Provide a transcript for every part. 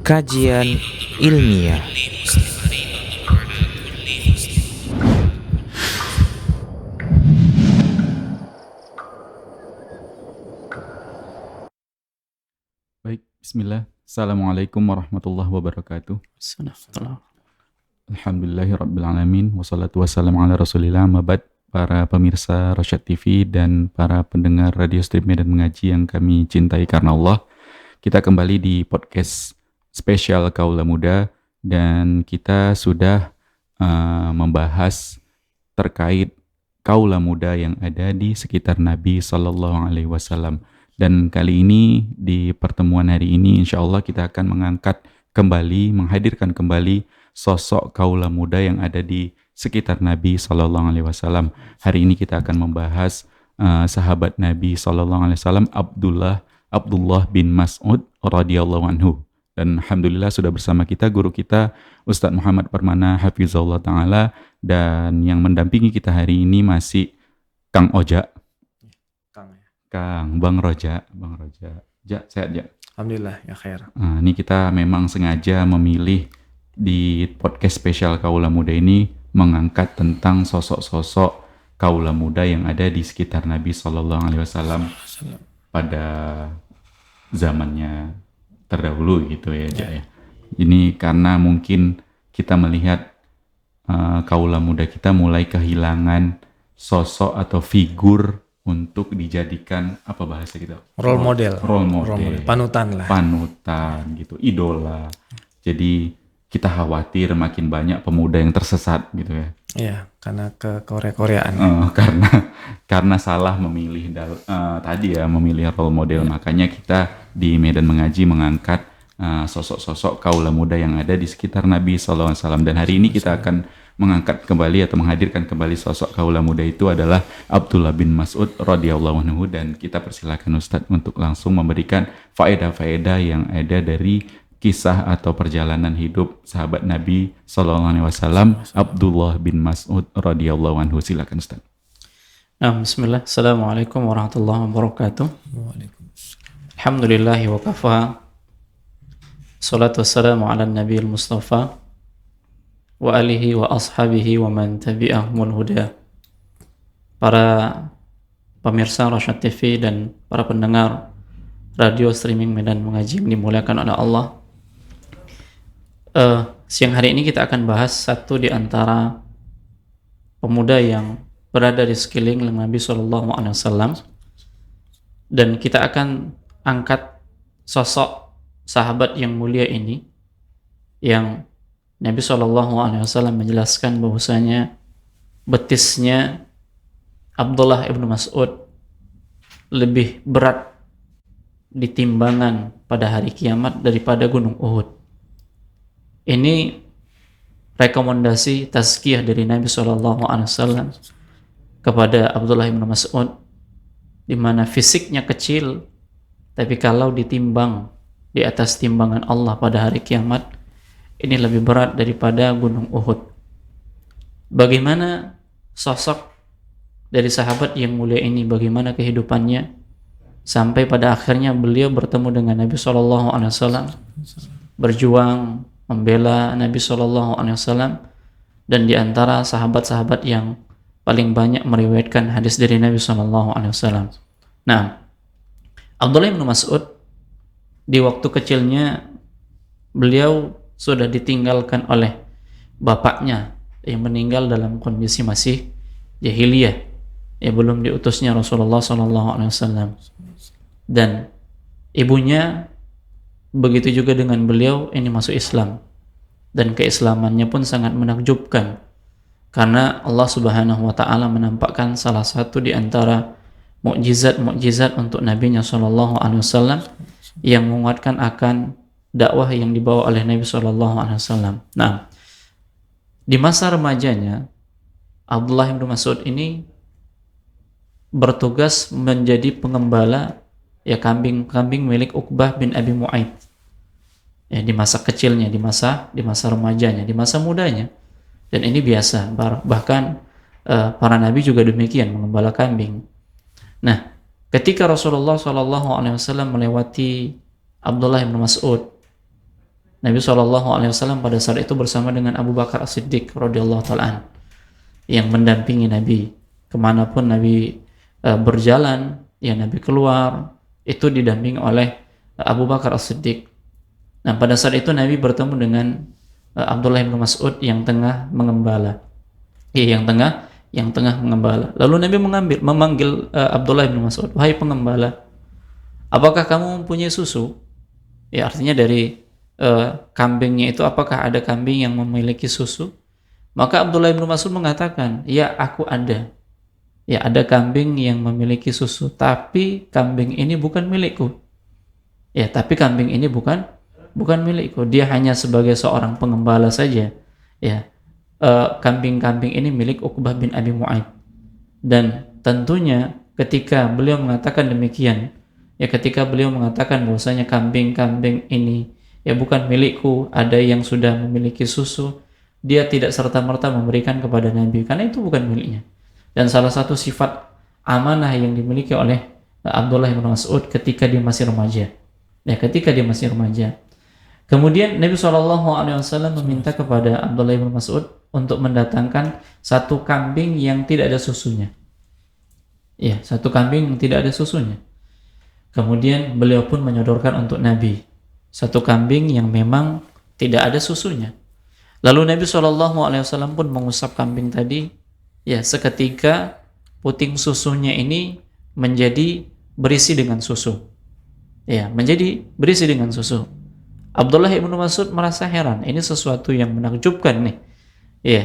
Kajian ilmiah. Baik, bismillah. Assalamualaikum warahmatullahi wabarakatuh. Alhamdulillahirrabbilalamin. Wassalatu wassalamu ala rasulillah. Mabad, para pemirsa Rosyad TV dan para pendengar radio stream Medan Mengaji yang kami cintai karena Allah. Kita kembali di podcast spesial Kaula Muda dan kita sudah membahas terkait Kaula Muda yang ada di sekitar Nabi Sallallahu Alaihi Wasallam. Dan kali ini, di pertemuan hari ini, insya Allah kita akan mengangkat kembali, menghadirkan kembali sosok kaula muda yang ada di sekitar Nabi Sallallahu Alaihi Wasallam. Hari ini kita akan membahas sahabat Nabi Sallallahu Alaihi Wasallam, Abdullah bin Mas'ud radhiyallahu anhu. Dan alhamdulillah sudah bersama kita guru kita Ustadz Muhammad Permana Hafizahullah Ta'ala, dan yang mendampingi kita hari ini masih Kang Oja. Bang Roja. Ja, sehat ja? Alhamdulillah, ya khair. Nah, ini kita memang sengaja memilih di podcast spesial Kaula Muda ini mengangkat tentang sosok-sosok Kaula Muda yang ada di sekitar Nabi Sallallahu Alaihi Wasallam pada zamannya terdahulu gitu ya, Ja, ya. Ini karena mungkin kita melihat Kaula Muda kita mulai kehilangan sosok atau figur untuk dijadikan apa bahasa kita? Role model. Panutan gitu, idola. Jadi kita khawatir makin banyak pemuda yang tersesat gitu ya. Iya, karena ke Korea-Koreaan. Karena salah memilih memilih role model. Makanya kita di Medan Mengaji mengangkat sosok-sosok kaula muda yang ada di sekitar Nabi SAW. Dan hari ini kita akan mengangkat kembali atau menghadirkan kembali sosok kaula muda itu adalah Abdullah bin Mas'ud radhiyallahu anhu, dan kita persilakan Ustadz untuk langsung memberikan faedah-faedah yang ada dari kisah atau perjalanan hidup sahabat Nabi sallallahu alaihi wasallam Abdullah bin Mas'ud radhiyallahu anhu. Silakan Ustadz. Bismillah. Assalamualaikum warahmatullahi wabarakatuh. Alhamdulillahi wa kafa. Salatu wassalamu ala nabiyil mustafa wa alihi wa ashabihi wa man tabi'ahumul huda. Para pemirsa Rosyad TV dan para pendengar radio streaming Medan Mengaji yang dimuliakan oleh Allah. Siang hari ini kita akan bahas satu di antara pemuda yang berada di sekeliling Nabi Sallallahu Alaihi Wasallam, dan kita akan angkat sosok sahabat yang mulia ini yang Nabi SAW menjelaskan bahwasanya betisnya Abdullah ibnu Mas'ud lebih berat di timbangan pada hari kiamat daripada gunung Uhud. Ini rekomendasi tazkiyah dari Nabi SAW kepada Abdullah ibnu Mas'ud, di mana fisiknya kecil, tapi kalau ditimbang di atas timbangan Allah pada hari kiamat, ini lebih berat daripada gunung Uhud. Bagaimana sosok dari sahabat yang mulia ini, bagaimana kehidupannya sampai pada akhirnya beliau bertemu dengan Nabi SAW, berjuang membela Nabi SAW, dan di antara sahabat-sahabat yang paling banyak meriwayatkan hadis dari Nabi SAW. Nah, Abdullah bin Mas'ud di waktu kecilnya beliau sudah ditinggalkan oleh bapaknya yang meninggal dalam kondisi masih jahiliyah, ya belum diutusnya Rasulullah SAW, dan ibunya begitu juga dengan beliau ini masuk Islam, dan keislamannya pun sangat menakjubkan karena Allah Subhanahu wa Ta'ala menampakkan salah satu di antara mukjizat untuk Nabi-Nya SAW yang menguatkan akan dakwah yang dibawa oleh Nabi SAW. Nah, di masa remajanya Abdullah bin Mas'ud ini bertugas menjadi pengembala ya kambing milik Uqbah bin Abi Mu'aid. Ya, di masa kecilnya, di masa remajanya, di masa mudanya. Dan ini biasa, bahkan para nabi juga demikian, mengembala kambing. Nah, ketika Rasulullah SAW melewati Abdullah bin Mas'ud. Nabi SAW pada saat itu bersama dengan Abu Bakar As-Siddiq radhiyallahu ta'ala yang mendampingi Nabi kemanapun Nabi berjalan, ya Nabi keluar itu didampingi oleh Abu Bakar As-Siddiq. Nah pada saat itu Nabi bertemu dengan Abdullah bin Mas'ud yang tengah mengembala, yang tengah mengembala. Lalu Nabi memanggil Abdullah bin Mas'ud, wahai pengembala, apakah kamu mempunyai susu? Ya artinya dari kambingnya itu, apakah ada kambing yang memiliki susu? Maka Abdullah bin Mas'ud mengatakan, ya aku ada. Ya ada kambing yang memiliki susu, tapi kambing ini bukan milikku. Ya tapi kambing ini bukan milikku. Dia hanya sebagai seorang pengembala saja. Ya kambing-kambing ini milik Uqbah bin Abi Mu'ayth. Dan tentunya ketika beliau mengatakan demikian, ya ketika beliau mengatakan bahwasanya kambing-kambing ini ya bukan milikku, ada yang sudah memiliki susu, dia tidak serta-merta memberikan kepada Nabi karena itu bukan miliknya. Dan salah satu sifat amanah yang dimiliki oleh Abdullah bin Mas'ud ketika dia masih remaja. Ya, ketika dia masih remaja. Kemudian Nabi SAW meminta kepada Abdullah bin Mas'ud untuk mendatangkan satu kambing yang tidak ada susunya. Ya, satu kambing yang tidak ada susunya. Kemudian beliau pun menyodorkan untuk Nabi satu kambing yang memang tidak ada susunya. Lalu Nabi SAW pun mengusap kambing tadi. Ya, seketika puting susunya ini menjadi berisi dengan susu. Ya, menjadi berisi dengan susu. Abdullah bin Mas'ud merasa heran, ini sesuatu yang menakjubkan nih. Ya,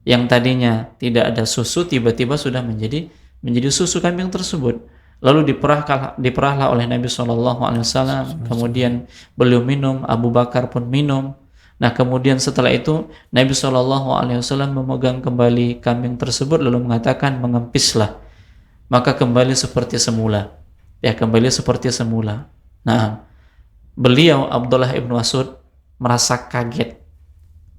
yang tadinya tidak ada susu tiba-tiba sudah menjadi susu kambing tersebut. Lalu diperahlah oleh Nabi SAW. Kemudian beliau minum, Abu Bakar pun minum. Nah kemudian setelah itu Nabi SAW memegang kembali kambing tersebut lalu mengatakan mengempislah, maka kembali seperti semula. Ya kembali seperti semula. Nah beliau Abdullah ibn Mas'ud merasa kaget,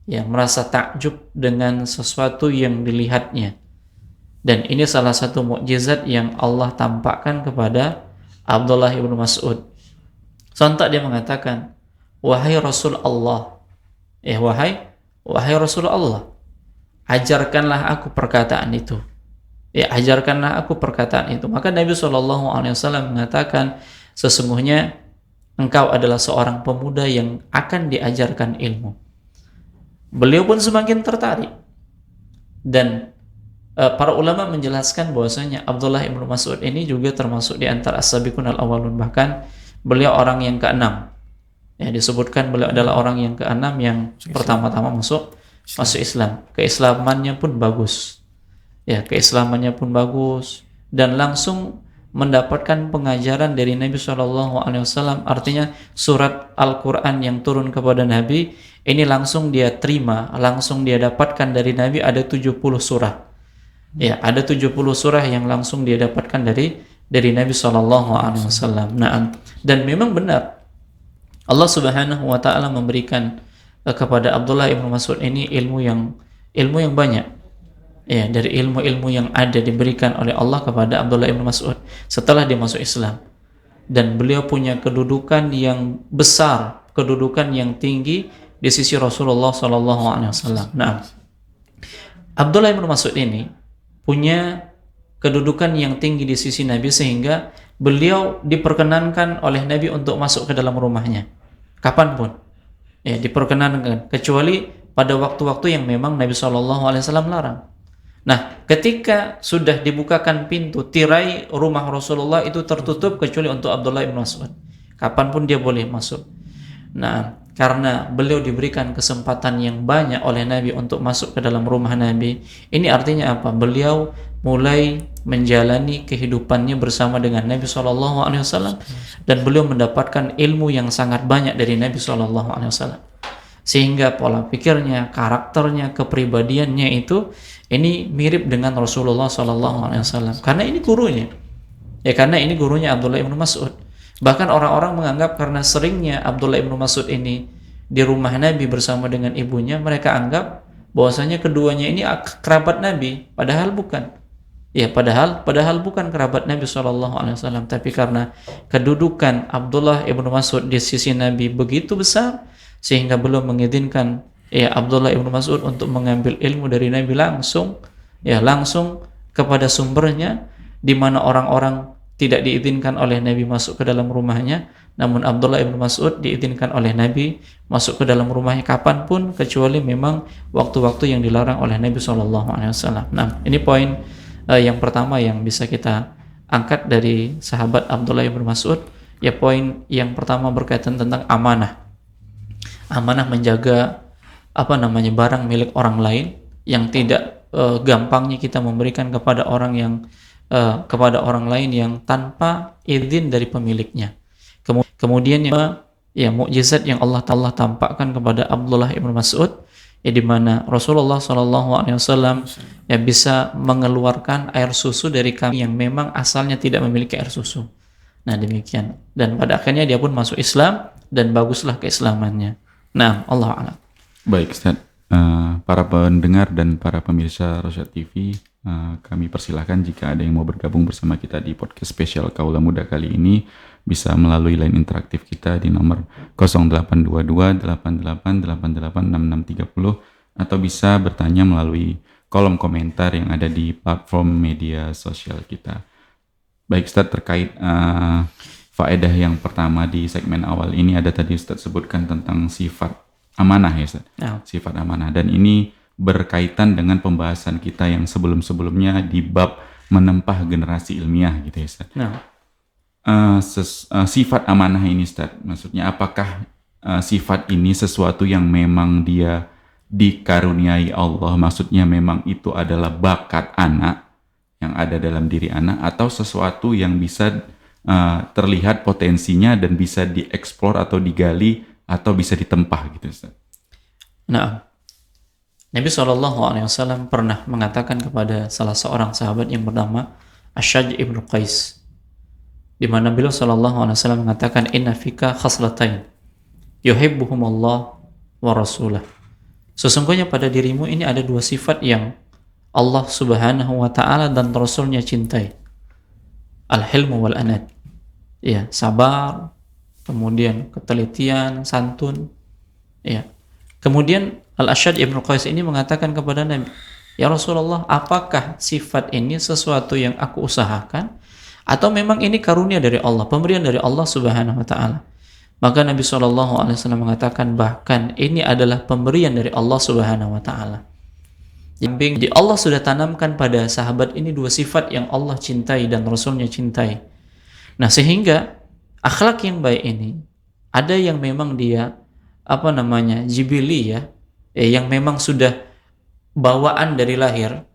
ya merasa takjub dengan sesuatu yang dilihatnya. Dan ini salah satu mukjizat yang Allah tampakkan kepada Abdullah ibn Mas'ud. Sontak dia mengatakan, wahai Rasul Allah, wahai Rasul Allah, ajarkanlah aku perkataan itu. Ya, ajarkanlah aku perkataan itu. Maka Nabi SAW mengatakan, sesungguhnya engkau adalah seorang pemuda yang akan diajarkan ilmu. Beliau pun semakin tertarik. Dan para ulama menjelaskan bahwasanya Abdullah ibn Mas'ud ini juga termasuk di antara as-sabiqun al-awwalun, bahkan beliau orang yang ke-6. Ya, disebutkan beliau adalah orang yang ke-6 yang pertama-tama masuk Islam. Keislamannya pun bagus. Ya, keislamannya pun bagus dan langsung mendapatkan pengajaran dari Nabi SAW. Artinya surat Al-Quran yang turun kepada Nabi ini langsung dia terima, langsung dia dapatkan dari Nabi. Ada 70 surah. Ya, ada 70 surah yang langsung dia dapatkan dari Nabi SAW. Nah, dan memang benar Allah Subhanahu wa taala memberikan kepada Abdullah ibn Mas'ud ini ilmu yang banyak. Ya, dari ilmu-ilmu yang ada diberikan oleh Allah kepada Abdullah ibn Mas'ud setelah dia masuk Islam. Dan beliau punya kedudukan yang besar, kedudukan yang tinggi di sisi Rasulullah SAW. Nah, Abdullah ibn Mas'ud ini punya kedudukan yang tinggi di sisi Nabi sehingga beliau diperkenankan oleh Nabi untuk masuk ke dalam rumahnya kapanpun. Ya, diperkenankan kecuali pada waktu-waktu yang memang Nabi SAW larang. Nah, ketika sudah dibukakan pintu, tirai rumah Rasulullah itu tertutup kecuali untuk Abdullah bin Mas'ud. Kapanpun dia boleh masuk. Nah, karena beliau diberikan kesempatan yang banyak oleh Nabi untuk masuk ke dalam rumah Nabi, ini artinya apa? Beliau mulai menjalani kehidupannya bersama dengan Nabi SAW dan beliau mendapatkan ilmu yang sangat banyak dari Nabi SAW. Sehingga pola pikirnya, karakternya, kepribadiannya itu ini mirip dengan Rasulullah SAW. Karena ini gurunya. Ya, karena ini gurunya Abdullah bin Mas'ud. Bahkan orang-orang menganggap karena seringnya Abdullah bin Mas'ud ini di rumah Nabi bersama dengan ibunya, mereka anggap bahwasanya keduanya ini kerabat Nabi, padahal bukan. Ya, padahal bukan kerabat Nabi SAW, tapi karena kedudukan Abdullah ibnu Mas'ud di sisi Nabi begitu besar sehingga belum mengizinkan Abdullah ibnu Mas'ud untuk mengambil ilmu dari Nabi langsung kepada sumbernya, di mana orang-orang tidak diizinkan oleh Nabi masuk ke dalam rumahnya, namun Abdullah ibnu Mas'ud diizinkan oleh Nabi masuk ke dalam rumahnya kapanpun, kecuali memang waktu-waktu yang dilarang oleh Nabi SAW. Nah, ini poin yang pertama yang bisa kita angkat dari sahabat Abdullah ibnu Mas'ud. Ya, poin yang pertama berkaitan tentang amanah menjaga barang milik orang lain yang tidak gampangnya kita memberikan kepada orang lain yang tanpa izin dari pemiliknya. Kemudian mukjizat yang Allah Ta'ala tampakkan kepada Abdullah ibnu Mas'ud, di mana Rasulullah SAW bisa mengeluarkan air susu dari kambing yang memang asalnya tidak memiliki air susu. Nah, demikian. Dan pada akhirnya dia pun masuk Islam dan baguslah keislamannya. Nah, Allah a'lam. Baik, Ustaz. Para pendengar dan para pemirsa Rosyad TV, kami persilahkan jika ada yang mau bergabung bersama kita di podcast spesial Kaula Muda kali ini, bisa melalui line interaktif kita di nomor 0822 88886630 atau bisa bertanya melalui kolom komentar yang ada di platform media sosial kita. Baik, Ustaz, terkait faedah yang pertama di segmen awal ini ada tadi Ustaz sebutkan tentang sifat amanah ya Ustaz. Sifat amanah, dan ini berkaitan dengan pembahasan kita yang sebelum-sebelumnya di bab menempah generasi ilmiah gitu ya Ustaz. Sifat amanah ini Ustaz, maksudnya apakah sifat ini sesuatu yang memang dia dikaruniai Allah, maksudnya memang itu adalah bakat anak yang ada dalam diri anak, atau sesuatu yang bisa terlihat potensinya dan bisa dieksplor atau digali atau bisa ditempah gitu Ustaz. Nah, Nabi SAW pernah mengatakan kepada salah seorang sahabat yang bernama Asyaj ibnu Qais, di mana beliau SAW mengatakan, inna fika khaslatain yuhibbuhumullah wa rasulah. Sesungguhnya pada dirimu ini ada dua sifat yang Allah Subhanahu wa ta'ala dan Rasulnya cintai. Al-hilmu wal anad. Ya, sabar, kemudian ketelitian, santun. Ya. Kemudian Al-Asyad ibnu Qais ini mengatakan kepada Nabi, ya Rasulullah, apakah sifat ini sesuatu yang aku usahakan atau memang ini karunia dari Allah, pemberian dari Allah Subhanahu wa ta'ala? Maka Nabi SAW mengatakan, bahkan ini adalah pemberian dari Allah Subhanahu wa ta'ala. Jadi Allah sudah tanamkan pada sahabat ini dua sifat yang Allah cintai dan Rasulnya cintai. Nah, sehingga akhlak yang baik ini ada yang memang dia jibili yang memang sudah bawaan dari lahir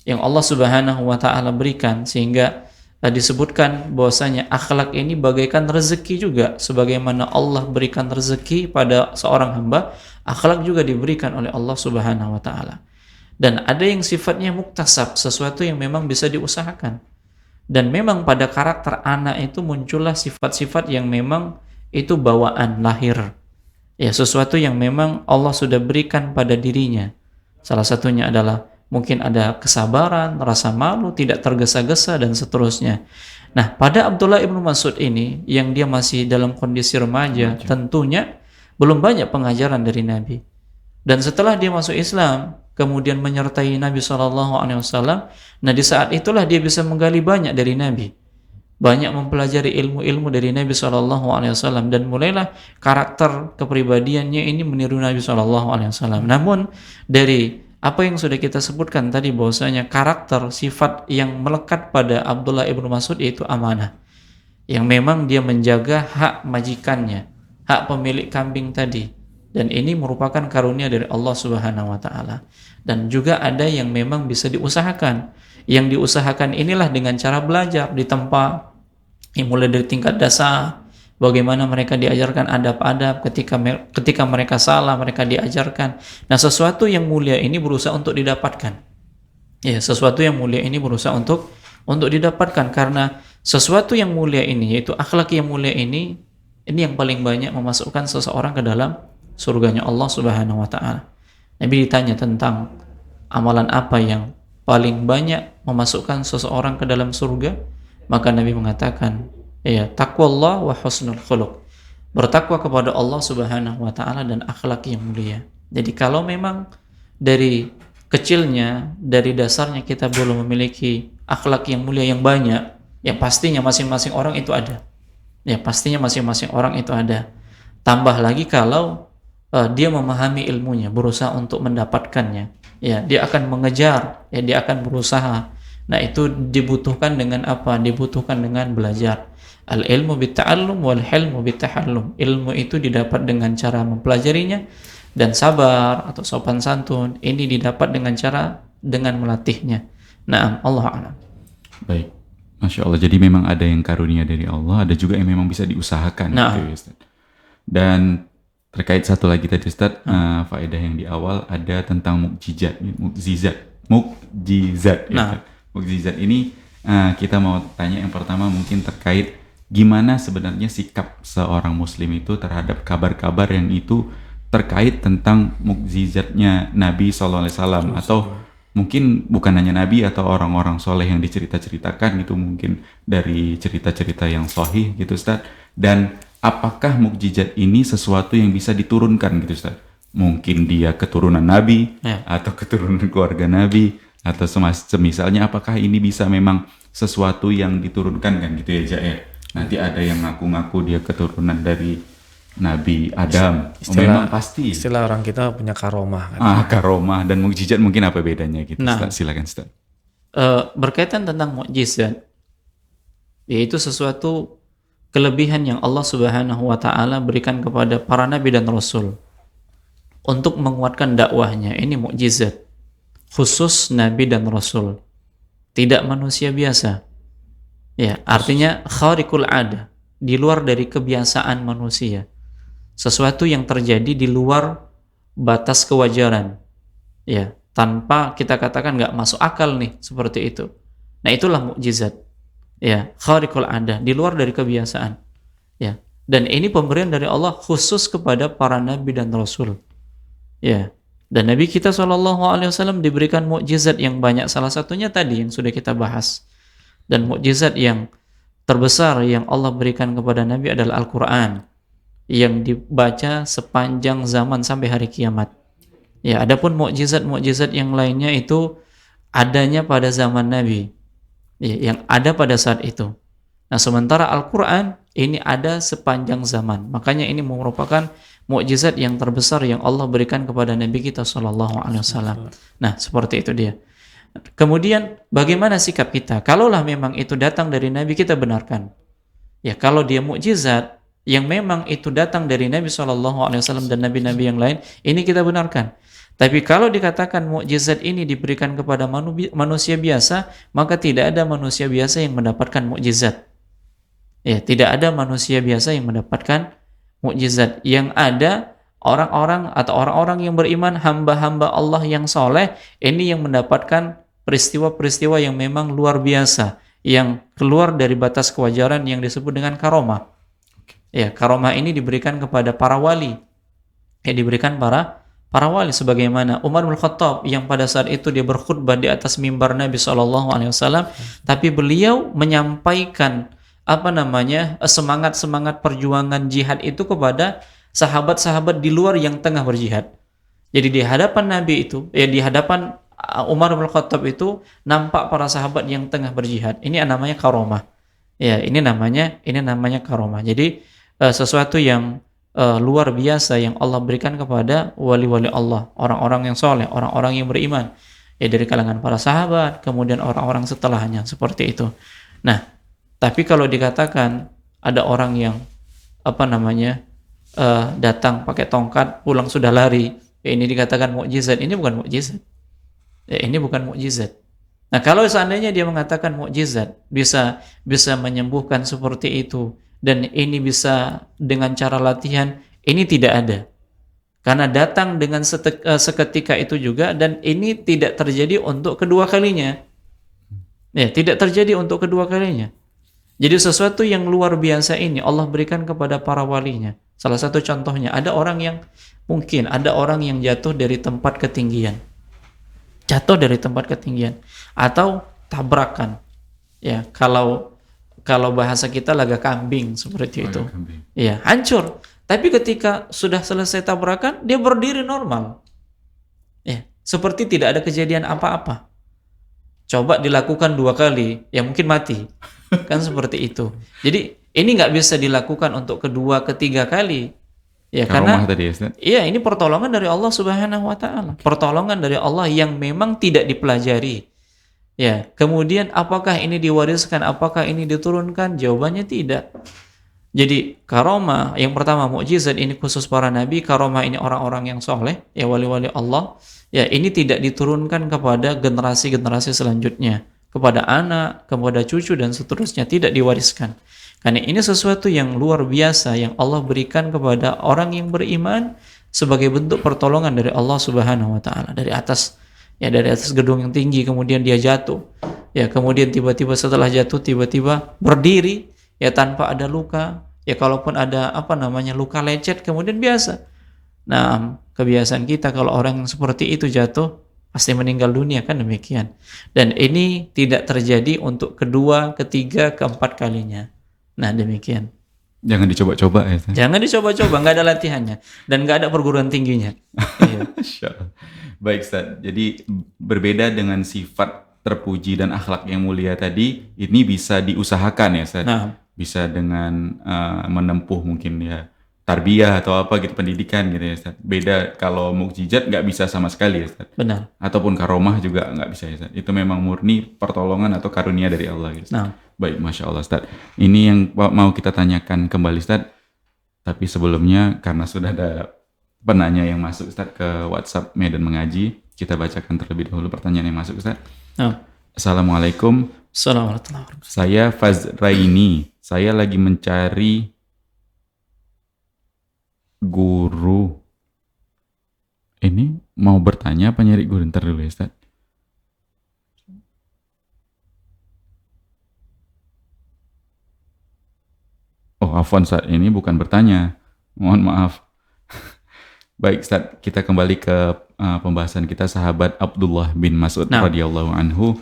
yang Allah Subhanahu wa ta'ala berikan, sehingga disebutkan bahwasanya akhlak ini bagaikan rezeki juga, sebagaimana Allah berikan rezeki pada seorang hamba, akhlak juga diberikan oleh Allah Subhanahu wa ta'ala. Dan ada yang sifatnya muktasab, sesuatu yang memang bisa diusahakan. Dan memang pada karakter anak itu muncullah sifat-sifat yang memang itu bawaan lahir. Ya, sesuatu yang memang Allah sudah berikan pada dirinya. Salah satunya adalah mungkin ada kesabaran, rasa malu, tidak tergesa-gesa, dan seterusnya. Nah, pada Abdullah ibnu Mas'ud ini, yang dia masih dalam kondisi remaja, tentunya belum banyak pengajaran dari Nabi. Dan setelah dia masuk Islam, kemudian menyertai Nabi SAW, nah di saat itulah dia bisa menggali banyak dari Nabi, banyak mempelajari ilmu-ilmu dari Nabi SAW, dan mulailah karakter kepribadiannya ini meniru Nabi SAW. Namun dari apa yang sudah kita sebutkan tadi, bahwasanya karakter sifat yang melekat pada Abdullah ibnu Mas'ud yaitu amanah, yang memang dia menjaga hak majikannya, hak pemilik kambing tadi. Dan ini merupakan karunia dari Allah Subhanahu wa ta'ala. Dan juga ada yang memang bisa diusahakan. Yang diusahakan inilah dengan cara belajar di tempat, mulai dari tingkat dasar, bagaimana mereka diajarkan adab-adab, ketika mereka salah mereka diajarkan. Nah, sesuatu yang mulia ini berusaha untuk didapatkan. Ya, sesuatu yang mulia ini berusaha untuk didapatkan, karena sesuatu yang mulia ini, yaitu akhlak yang mulia ini yang paling banyak memasukkan seseorang ke dalam surganya Allah Subhanahu wa ta'ala. Nabi ditanya tentang amalan apa yang paling banyak memasukkan seseorang ke dalam surga? Maka Nabi mengatakan, ya, taqwallah wa husnul khuluq. Bertakwa kepada Allah Subhanahu wa taala dan akhlak yang mulia. Jadi kalau memang dari kecilnya, dari dasarnya kita belum memiliki akhlak yang mulia yang banyak, ya pastinya masing-masing orang itu ada. Ya pastinya masing-masing orang itu ada. Tambah lagi kalau dia memahami ilmunya, berusaha untuk mendapatkannya, ya dia akan mengejar, ya dia akan berusaha. Nah itu dibutuhkan dengan apa? Dibutuhkan dengan belajar. Al ilmu bitta'allum wal hilmu bittahallum. Ilmu itu didapat dengan cara mempelajarinya, dan sabar atau sopan santun ini didapat dengan melatihnya. Nah, Allah a'lam. Baik, Masya Allah. Jadi memang ada yang karunia dari Allah, ada juga yang memang bisa diusahakan. Nah. Gitu, Ustaz. Dan terkait satu lagi tadi Ustaz, faedah yang di awal ada tentang mukjizat. Nah. Mukjizat ini kita mau tanya yang pertama mungkin terkait gimana sebenarnya sikap seorang muslim itu terhadap kabar-kabar yang itu terkait tentang mukjizatnya Nabi SAW, atau mungkin bukan hanya Nabi atau orang-orang soleh yang dicerita-ceritakan gitu, mungkin dari cerita-cerita yang sahih gitu Ustaz. Dan apakah mukjizat ini sesuatu yang bisa diturunkan gitu Ustaz? Mungkin dia keturunan Nabi, ya, atau keturunan keluarga Nabi, atau semisalnya, apakah ini bisa memang sesuatu yang diturunkan kan gitu ya Jair? Nanti ada yang ngaku-ngaku dia keturunan dari Nabi Adam. Memang pasti. Istilah orang kita punya karomah. Kan? Karomah dan mukjizat mungkin apa bedanya gitu? Nah, Ustaz, silakan Ustaz. Berkaitan tentang mukjizat, yaitu sesuatu kelebihan yang Allah Subhanahu wa taala berikan kepada para nabi dan rasul untuk menguatkan dakwahnya. Ini mukjizat khusus nabi dan rasul, tidak manusia biasa. Ya, artinya khariqul ada, di luar dari kebiasaan manusia. Sesuatu yang terjadi di luar batas kewajaran, ya, tanpa kita katakan nggak masuk akal nih, seperti itu. Nah itulah mukjizat, ya, khariqul ada, di luar dari kebiasaan, ya. Dan ini pemberian dari Allah khusus kepada para nabi dan rasul, ya. Dan Nabi kita SAW diberikan mukjizat yang banyak. Salah satunya tadi yang sudah kita bahas. Dan mukjizat yang terbesar yang Allah berikan kepada Nabi adalah Al-Quran, yang dibaca sepanjang zaman sampai hari kiamat. Ya, adapun mukjizat-mukjizat yang lainnya itu adanya pada zaman Nabi, ya, yang ada pada saat itu. Nah, sementara Al-Quran ini ada sepanjang zaman. Makanya ini merupakan mukjizat yang terbesar yang Allah berikan kepada Nabi kita SAW. Nah, seperti itu dia. Kemudian bagaimana sikap kita? Kalaulah memang itu datang dari Nabi, kita benarkan. Ya, kalau dia mukjizat yang memang itu datang dari Nabi SAW dan nabi-nabi yang lain, ini kita benarkan. Tapi kalau dikatakan mukjizat ini diberikan kepada manusia biasa, maka tidak ada manusia biasa yang mendapatkan mukjizat. Ya, tidak ada manusia biasa yang mendapatkan mukjizat. Yang ada orang-orang atau orang-orang yang beriman, hamba-hamba Allah yang soleh, ini yang mendapatkan peristiwa-peristiwa yang memang luar biasa, yang keluar dari batas kewajaran yang disebut dengan karomah. Ya, karomah ini diberikan kepada para wali. Ya, diberikan para wali, sebagaimana Umar bin Khattab yang pada saat itu dia berkhutbah di atas mimbar Nabi SAW, tapi beliau menyampaikan semangat perjuangan jihad itu kepada sahabat-sahabat di luar yang tengah berjihad. Jadi di hadapan Nabi itu, ya di hadapan Umar bin Khattab itu nampak para sahabat yang tengah berjihad. Ini namanya karomah. Ya, ini namanya karomah. Jadi sesuatu yang luar biasa yang Allah berikan kepada wali-wali Allah, orang-orang yang soleh, orang-orang yang beriman. Ya, dari kalangan para sahabat, kemudian orang-orang setelahnya, seperti itu. Nah, tapi kalau dikatakan ada orang yang datang pakai tongkat, pulang sudah lari, ya ini dikatakan mukjizat. Ini bukan mukjizat. Ya, ini bukan mukjizat. Nah, kalau seandainya dia mengatakan mukjizat, bisa menyembuhkan seperti itu, dan ini bisa dengan cara latihan, ini tidak ada. Karena datang dengan seketika itu juga, dan ini tidak terjadi untuk kedua kalinya. Ya, tidak terjadi untuk kedua kalinya. Jadi sesuatu yang luar biasa ini Allah berikan kepada para walinya. Salah satu contohnya, ada orang yang jatuh dari tempat ketinggian. jatuh dari tempat ketinggian atau tabrakan. Ya, kalau bahasa kita laga kambing seperti itu. Iya, hancur. Tapi ketika sudah selesai tabrakan, dia berdiri normal. Ya, seperti tidak ada kejadian apa-apa. Coba dilakukan 2 kali, ya mungkin mati. Kan seperti itu. Jadi ini nggak bisa dilakukan untuk kedua, ketiga kali. Ya, karena tadi ya, Ustaz? iya, ini pertolongan dari Allah Subhanahu wa taala. Pertolongan dari Allah yang memang tidak dipelajari. Ya, kemudian apakah ini diwariskan, apakah ini diturunkan? Jawabannya tidak. Jadi karomah yang pertama, mukjizat ini khusus para nabi, karomah ini orang-orang yang soleh, ya wali-wali Allah. Ya, ini tidak diturunkan kepada generasi-generasi selanjutnya, kepada anak, kepada cucu dan seterusnya, tidak diwariskan. Karena ini sesuatu yang luar biasa yang Allah berikan kepada orang yang beriman sebagai bentuk pertolongan dari Allah Subhanahu wa taala dari atas. Ya, dari atas gedung yang tinggi kemudian dia jatuh. Ya, kemudian tiba-tiba setelah jatuh tiba-tiba berdiri ya tanpa ada luka. Ya, kalaupun ada luka lecet kemudian biasa. Nah, kebiasaan kita kalau orang yang seperti itu jatuh pasti meninggal dunia, kan demikian. Dan ini tidak terjadi untuk kedua, ketiga, keempat kalinya. Nah, demikian. Jangan dicoba-coba ya, Ustaz. Jangan dicoba-coba, nggak ada latihannya dan nggak ada perguruan tingginya. Iya. Baik, Ustaz. Jadi berbeda dengan sifat terpuji dan akhlak yang mulia tadi, ini bisa diusahakan ya, Ustaz. Nah, Bisa dengan menempuh mungkin ya tarbiyah atau apa gitu, pendidikan gitu ya, Ustaz. Beda kalau mukjizat nggak bisa sama sekali ya, Ustaz. benar. Ataupun karomah juga nggak bisa ya, Ustaz. Itu memang murni pertolongan atau karunia dari Allah gitu, Ustaz. Nah, Baik, Masya Allah, Ustaz. Ini yang mau kita tanyakan kembali, Ustaz. Tapi sebelumnya, karena sudah ada penanya yang masuk, Ustaz, ke WhatsApp Medan Mengaji, kita bacakan terlebih dahulu pertanyaan yang masuk, Ustaz. nah. Assalamualaikum. Assalamualaikum. Saya Fazraini. Saya lagi mencari guru. Ini mau bertanya apa nyari guru? Ntar dulu ya, Ustaz. Oh, afwan, Ustaz. Ini bukan bertanya. Mohon maaf. Baik, Ustaz. Kita kembali ke pembahasan kita, sahabat Abdullah bin Mas'ud radhiyallahu anhu.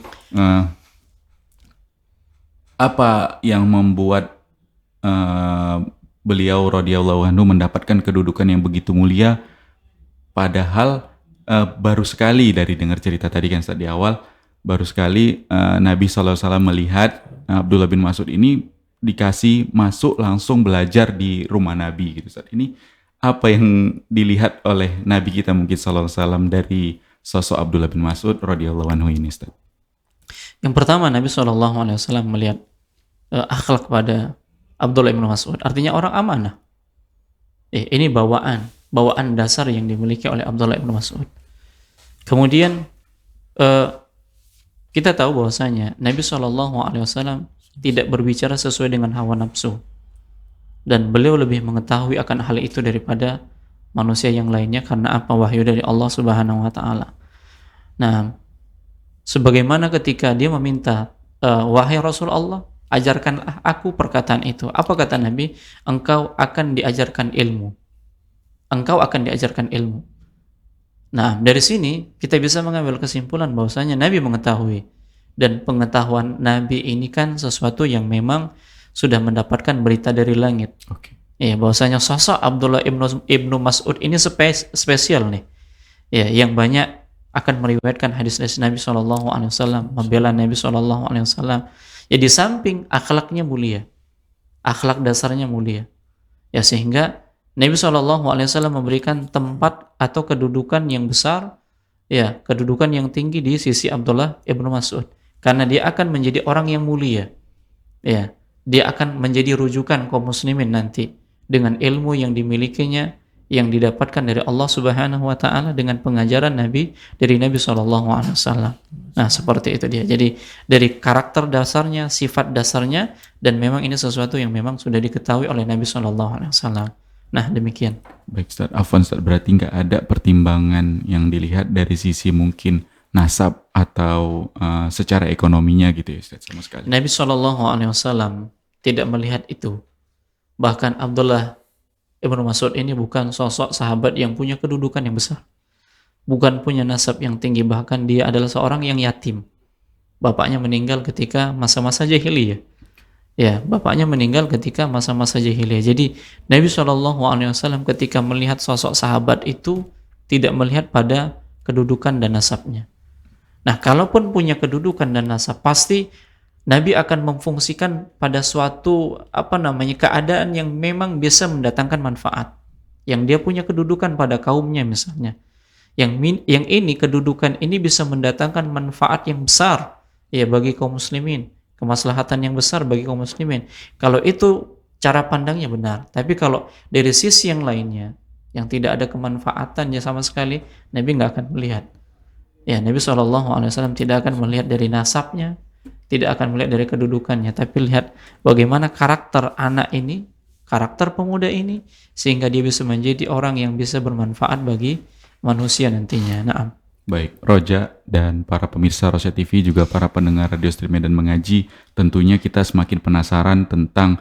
Apa yang membuat beliau radhiyallahu anhu mendapatkan kedudukan yang begitu mulia, padahal baru sekali dari dengar cerita tadi kan, Ustaz, di awal, baru sekali Nabi SAW melihat Abdullah bin Mas'ud ini dikasih masuk langsung belajar di rumah Nabi gitu, Ustaz. Ini apa yang dilihat oleh Nabi kita mungkin SAW dari sosok Abdullah bin Mas'ud radhiyallahu anhu ini, Ustaz? Yang pertama, Nabi SAW melihat akhlak pada Abdullah bin Mas'ud, artinya orang amanah. Ini bawaan dasar yang dimiliki oleh Abdullah bin Mas'ud. Kemudian kita tahu bahwasanya Nabi SAW tidak berbicara sesuai dengan hawa nafsu, dan beliau lebih mengetahui akan hal itu daripada manusia yang lainnya, karena apa? Wahyu dari Allah Subhanahu wa taala. Nah, sebagaimana ketika dia meminta, wahai Rasulullah, ajarkanlah aku perkataan itu. Apa kata Nabi? Engkau akan diajarkan ilmu. Engkau akan diajarkan ilmu. Nah, dari sini kita bisa mengambil kesimpulan bahwasanya Nabi mengetahui, dan pengetahuan Nabi ini kan sesuatu yang memang sudah mendapatkan berita dari langit. Oke. Ya, bahwasanya sosok Abdullah ibnu Mas'ud ini spesial nih. Ya, yang banyak akan meriwayatkan hadis dari Nabi SAW, membela Nabi SAW. Ya, di samping akhlaknya mulia, akhlak dasarnya mulia. Ya, sehingga Nabi SAW memberikan tempat atau kedudukan yang besar, ya, kedudukan yang tinggi di sisi Abdullah ibnu Mas'ud, karena dia akan menjadi orang yang mulia. Ya, dia akan menjadi rujukan kaum muslimin nanti dengan ilmu yang dimilikinya, yang didapatkan dari Allah Subhanahu wa taala dengan pengajaran Nabi dari Nabi SAW. Nah, seperti itu dia. Jadi dari karakter dasarnya, sifat dasarnya, dan memang ini sesuatu yang memang sudah diketahui oleh Nabi SAW. Nah, demikian. Baik, Ustaz. Afwan, Ustaz, berarti nggak ada pertimbangan yang dilihat dari sisi mungkin nasab atau secara ekonominya gitu ya, Ustaz, sama sekali. Nabi SAW tidak melihat itu. Bahkan Abdullah ibnu Mas'ud ini bukan sosok sahabat yang punya kedudukan yang besar. bukan punya nasab yang tinggi, bahkan dia adalah seorang yang yatim. Bapaknya meninggal ketika masa-masa jahiliyah. Ya, bapaknya meninggal ketika masa-masa jahiliyah. Jadi Nabi SAW ketika melihat sosok sahabat itu tidak melihat pada kedudukan dan nasabnya. Nah, kalaupun punya kedudukan dan nasab, pasti Nabi akan memfungsikan pada suatu keadaan yang memang bisa mendatangkan manfaat. Yang dia punya kedudukan pada kaumnya misalnya. Yang ini kedudukan ini bisa mendatangkan manfaat yang besar ya bagi kaum muslimin, kemaslahatan yang besar bagi kaum muslimin. Kalau itu cara pandangnya benar. Tapi kalau dari sisi yang lainnya yang tidak ada kemanfaatannya sama sekali, Nabi nggak akan melihat. Ya, Nabi SAW tidak akan melihat dari nasabnya, tidak akan melihat dari kedudukannya, tapi lihat bagaimana karakter anak ini, karakter pemuda ini, sehingga dia bisa menjadi orang yang bisa bermanfaat bagi manusia nantinya. Naam. Baik, Roja dan para pemirsa Rosyad TV, juga para pendengar Radio Stream Medan Mengaji, tentunya kita semakin penasaran tentang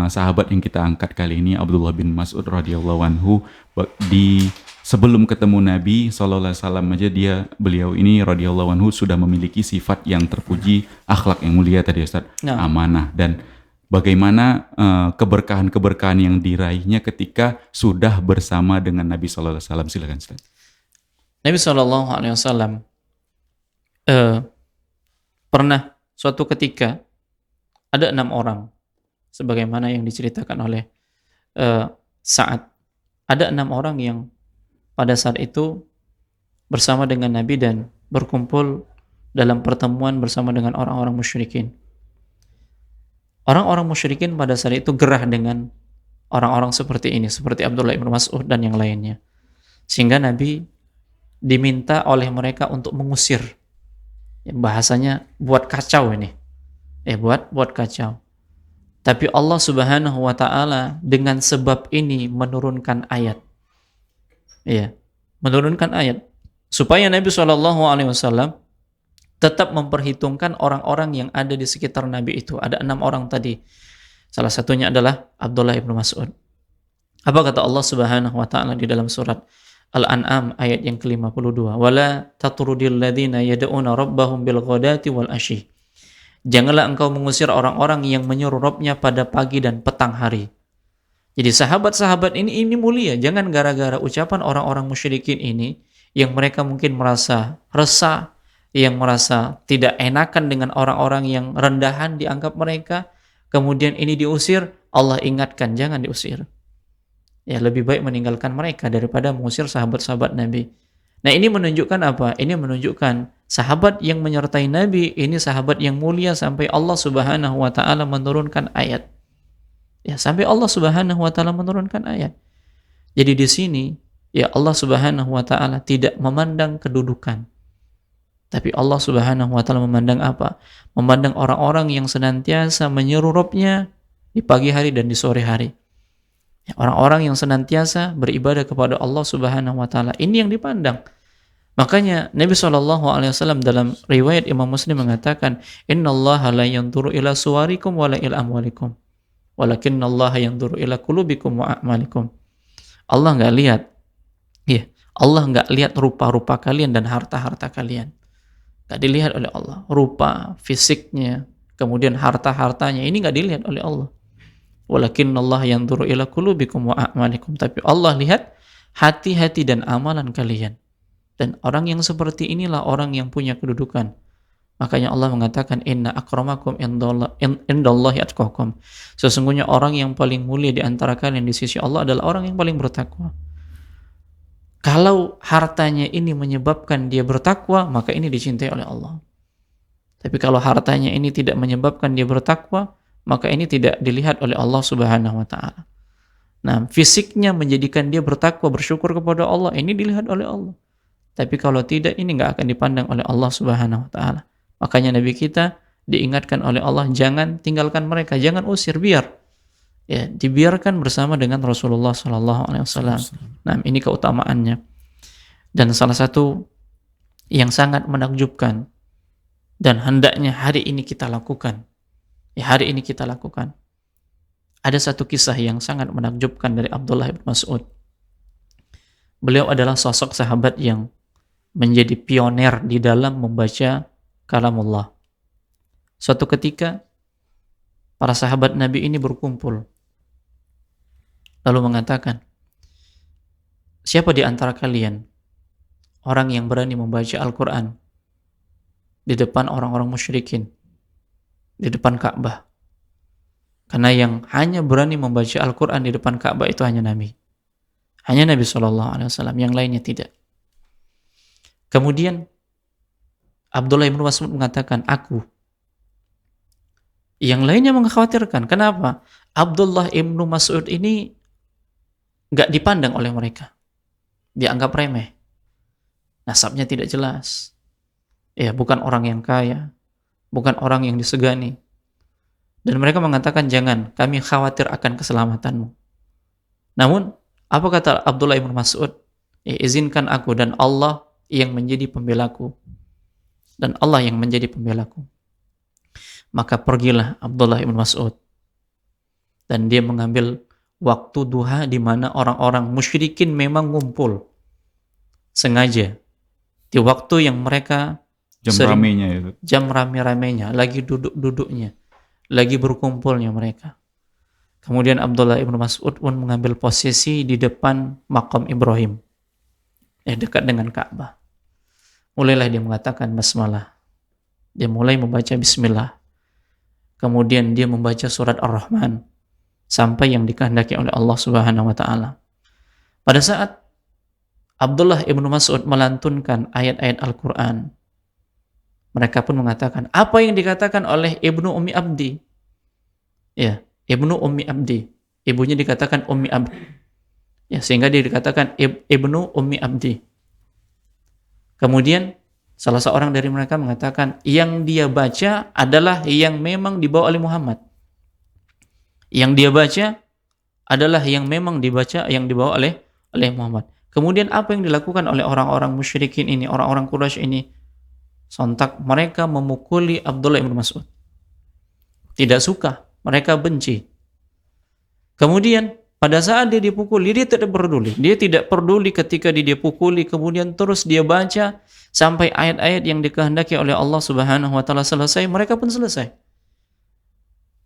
sahabat yang kita angkat kali ini, Abdullah bin Mas'ud radhiyallahu anhu. Sebelum ketemu Nabi SAW aja beliau ini radhiyallahu anhu sudah memiliki sifat yang terpuji, akhlak yang mulia tadi Ustaz, amanah, dan bagaimana keberkahan-keberkahan yang diraihnya ketika sudah bersama dengan Nabi SAW. Silakan Ustaz. Nabi SAW pernah suatu ketika ada 6 orang, sebagaimana yang diceritakan oleh Sa'ad. Ada 6 orang yang pada saat itu bersama dengan Nabi dan berkumpul dalam pertemuan bersama dengan orang-orang musyrikin. Orang-orang musyrikin pada saat itu gerah dengan orang-orang seperti ini, seperti Abdullah bin Mas'ud dan yang lainnya. Sehingga Nabi diminta oleh mereka untuk mengusir. Ya, bahasanya buat kacau ini. Buat kacau. Tapi Allah Subhanahu wa taala dengan sebab ini menurunkan ayat. Menurunkan ayat supaya Nabi SAW tetap memperhitungkan orang-orang yang ada di sekitar Nabi itu. Ada 6 orang tadi. Salah satunya adalah Abdullah bin Mas'ud. Apa kata Allah Subhanahu wa taala di dalam surat Al-An'am ayat yang ke-52? Wala tatrudil ladzina yad'una rabbahum bil ghadati wal ashi. Janganlah engkau mengusir orang-orang yang menyeru Rabb-nya pada pagi dan petang hari. Jadi sahabat-sahabat ini mulia. Jangan gara-gara ucapan orang-orang musyrikin ini yang mereka mungkin merasa resah, yang merasa tidak enakan dengan orang-orang yang rendahan dianggap mereka, kemudian ini diusir, Allah ingatkan jangan diusir. Ya, lebih baik meninggalkan mereka daripada mengusir sahabat-sahabat Nabi. Nah, ini menunjukkan apa? Ini menunjukkan sahabat yang menyertai Nabi ini sahabat yang mulia sampai Allah Subhanahu wa taala menurunkan ayat. Ya, sampai Allah Subhanahu wa taala menurunkan ayat. Jadi di sini ya Allah Subhanahu wa taala tidak memandang kedudukan. Tapi Allah Subhanahu wa taala memandang apa? Memandang orang-orang yang senantiasa menyeru Rabb-nya di pagi hari dan di sore hari. Ya, orang-orang yang senantiasa beribadah kepada Allah Subhanahu wa taala. Ini yang dipandang. Makanya Nabi SAW dalam riwayat Imam Muslim mengatakan, "Innallaha la yanzuru ila suwarikum wa la ila amwalikum. Walakinnallaha yanzuru ila qulubikum wa a'malikum." Allah enggak lihat. Ya, Allah enggak lihat rupa-rupa kalian dan harta-harta kalian. Enggak dilihat oleh Allah. Rupa, fisiknya, kemudian harta-hartanya ini enggak dilihat oleh Allah. Walakinnallaha yanzuru ila qulubikum wa a'malikum. Tapi Allah lihat hati-hati dan amalan kalian. Dan orang yang seperti inilah orang yang punya kedudukan. Makanya Allah mengatakan inna akramakum indallahi atqakum. Sesungguhnya orang yang paling mulia di antara kalian di sisi Allah adalah orang yang paling bertakwa. Kalau hartanya ini menyebabkan dia bertakwa, maka ini dicintai oleh Allah. Tapi kalau hartanya ini tidak menyebabkan dia bertakwa, maka ini tidak dilihat oleh Allah Subhanahu wa taala. Nah, fisiknya menjadikan dia bertakwa, bersyukur kepada Allah, ini dilihat oleh Allah. Tapi kalau tidak, ini enggak akan dipandang oleh Allah Subhanahu wa taala. Makanya Nabi kita diingatkan oleh Allah, jangan tinggalkan mereka, jangan usir, biar ya dibiarkan bersama dengan Rasulullah SAW. Nah, ini keutamaannya. Dan salah satu yang sangat menakjubkan dan hendaknya hari ini kita lakukan. Ya, hari ini kita lakukan. Ada satu kisah yang sangat menakjubkan dari Abdullah bin Mas'ud. Beliau adalah sosok sahabat yang menjadi pioner di dalam membaca kalamullah. Suatu ketika para sahabat Nabi ini berkumpul lalu mengatakan, siapa di antara kalian orang yang berani membaca Al-Quran di depan orang-orang musyrikin, di depan Ka'bah? Karena yang hanya berani membaca Al-Quran di depan Ka'bah itu hanya Nabi. Hanya Nabi SAW, yang lainnya tidak. Kemudian Abdullah bin Mas'ud mengatakan, aku. Yang lainnya mengkhawatirkan. Kenapa? Abdullah bin Mas'ud ini gak dipandang oleh mereka. Dianggap remeh. Nasabnya tidak jelas. Ya, bukan orang yang kaya. Bukan orang yang disegani. Dan mereka mengatakan, jangan, kami khawatir akan keselamatanmu. Namun, apa kata Abdullah bin Mas'ud? Izinkan aku dan Allah yang menjadi pembelaku. Dan Allah yang menjadi pembelaku. Maka pergilah Abdullah bin Mas'ud. Dan dia mengambil waktu duha di mana orang-orang musyrikin memang ngumpul. Sengaja. Di waktu yang mereka ramenya itu. Jam rame-ramenya, lagi duduk-duduknya, lagi berkumpulnya mereka. Kemudian Abdullah ibn Mas'ud pun mengambil posisi di depan makam Ibrahim, dekat dengan Ka'bah. Mulailah dia mengatakan basmalah. Dia mulai membaca bismillah. Kemudian dia membaca surat Ar-Rahman sampai yang dikehendaki oleh Allah Subhanahu wa taala. Pada saat Abdullah ibn Mas'ud melantunkan ayat-ayat Al-Qur'an, mereka pun mengatakan, apa yang dikatakan oleh Ibnu Ummi Abdi? Ya, Ibnu Ummi Abdi. Ibunya dikatakan Ummi Abdi. Ya, sehingga dia dikatakan Ibnu Ummi Abdi. Kemudian salah seorang dari mereka mengatakan, yang dia baca adalah yang memang dibawa oleh Muhammad. Yang dia baca adalah yang memang yang dibawa oleh Muhammad. Kemudian apa yang dilakukan oleh orang-orang musyrikin ini, orang-orang Quraisy ini? Sontak mereka memukuli Abdullah bin Mas'ud. Tidak suka, mereka benci. Kemudian pada saat dia dipukuli, dia tidak peduli. Dia tidak peduli ketika dia dipukuli, kemudian terus dia baca sampai ayat-ayat yang dikehendaki oleh Allah Subhanahu wa taala selesai, mereka pun selesai.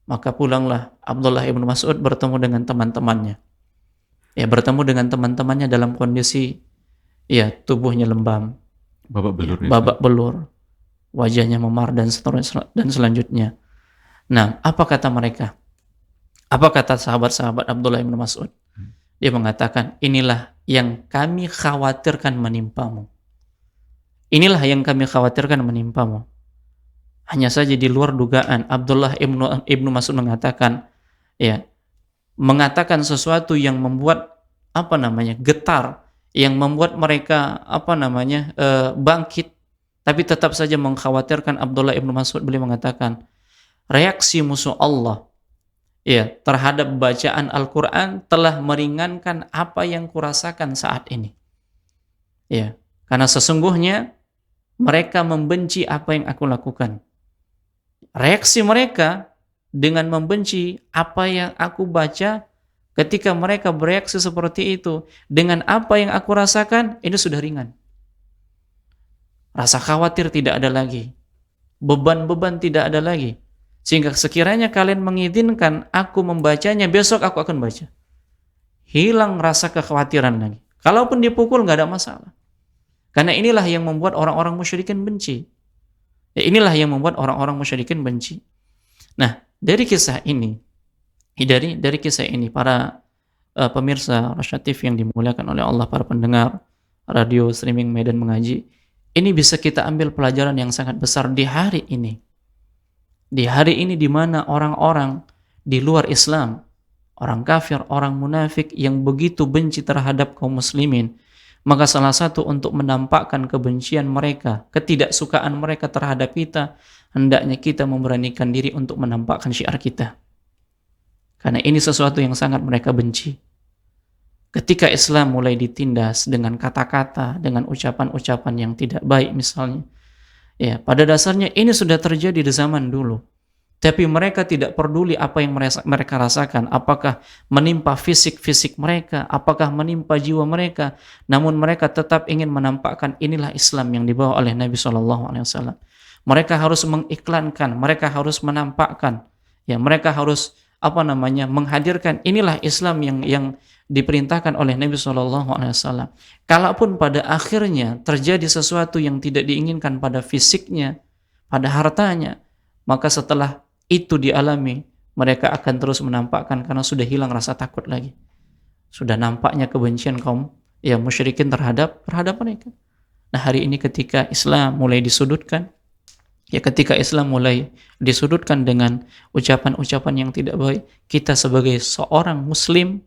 Maka pulanglah Abdullah bin Mas'ud bertemu dengan teman-temannya. Ya, bertemu dengan teman-temannya dalam kondisi tubuhnya lembam, babak belur, wajahnya memar dan selanjutnya. Nah, apa kata mereka? Apa kata sahabat-sahabat Abdullah bin Mas'ud? Dia mengatakan, inilah yang kami khawatirkan menimpamu. Inilah yang kami khawatirkan menimpamu. Hanya saja di luar dugaan, Abdullah ibnu Mas'ud mengatakan, mengatakan sesuatu yang membuat getar, yang membuat mereka bangkit, tapi tetap saja mengkhawatirkan Abdullah ibnu Mas'ud. Beliau mengatakan, reaksi musuh Allah terhadap bacaan Al-Quran telah meringankan apa yang kurasakan saat ini. Karena sesungguhnya mereka membenci apa yang aku lakukan. Reaksi mereka dengan membenci apa yang aku baca, ketika mereka bereaksi seperti itu dengan apa yang aku rasakan, ini sudah ringan. Rasa khawatir tidak ada lagi. Beban-beban tidak ada lagi. Sehingga sekiranya kalian mengizinkan aku membacanya, besok aku akan baca. Hilang rasa kekhawatiran lagi. Kalaupun dipukul nggak ada masalah. Karena inilah yang membuat orang-orang musyrikin benci. Inilah yang membuat orang-orang musyrikin benci. Nah, dari kisah ini, para pemirsa Rasyad TV yang dimuliakan oleh Allah, para pendengar radio streaming Medan Mengaji, ini bisa kita ambil pelajaran yang sangat besar di hari ini. Di hari ini di mana orang-orang di luar Islam, orang kafir, orang munafik yang begitu benci terhadap kaum muslimin, maka salah satu untuk menampakkan kebencian mereka, ketidaksukaan mereka terhadap kita, hendaknya kita memberanikan diri untuk menampakkan syiar kita. Karena ini sesuatu yang sangat mereka benci. Ketika Islam mulai ditindas dengan kata-kata, dengan ucapan-ucapan yang tidak baik misalnya, pada dasarnya ini sudah terjadi di zaman dulu. Tapi mereka tidak peduli apa yang mereka rasakan, apakah menimpa fisik mereka, apakah menimpa jiwa mereka, namun mereka tetap ingin menampakkan inilah Islam yang dibawa oleh Nabi SAW. Mereka harus mengiklankan, mereka harus menampakkan, ya mereka harus menghadirkan inilah Islam yang diperintahkan oleh Nabi SAW. Kalaupun pada akhirnya terjadi sesuatu yang tidak diinginkan pada fisiknya, pada hartanya, maka setelah itu dialami, mereka akan terus menampakkan karena sudah hilang rasa takut lagi. Sudah nampaknya kebencian kaum musyrikin terhadap mereka. Nah, hari ini ketika Islam mulai disudutkan, ketika Islam mulai disudutkan dengan ucapan-ucapan yang tidak baik, kita sebagai seorang muslim,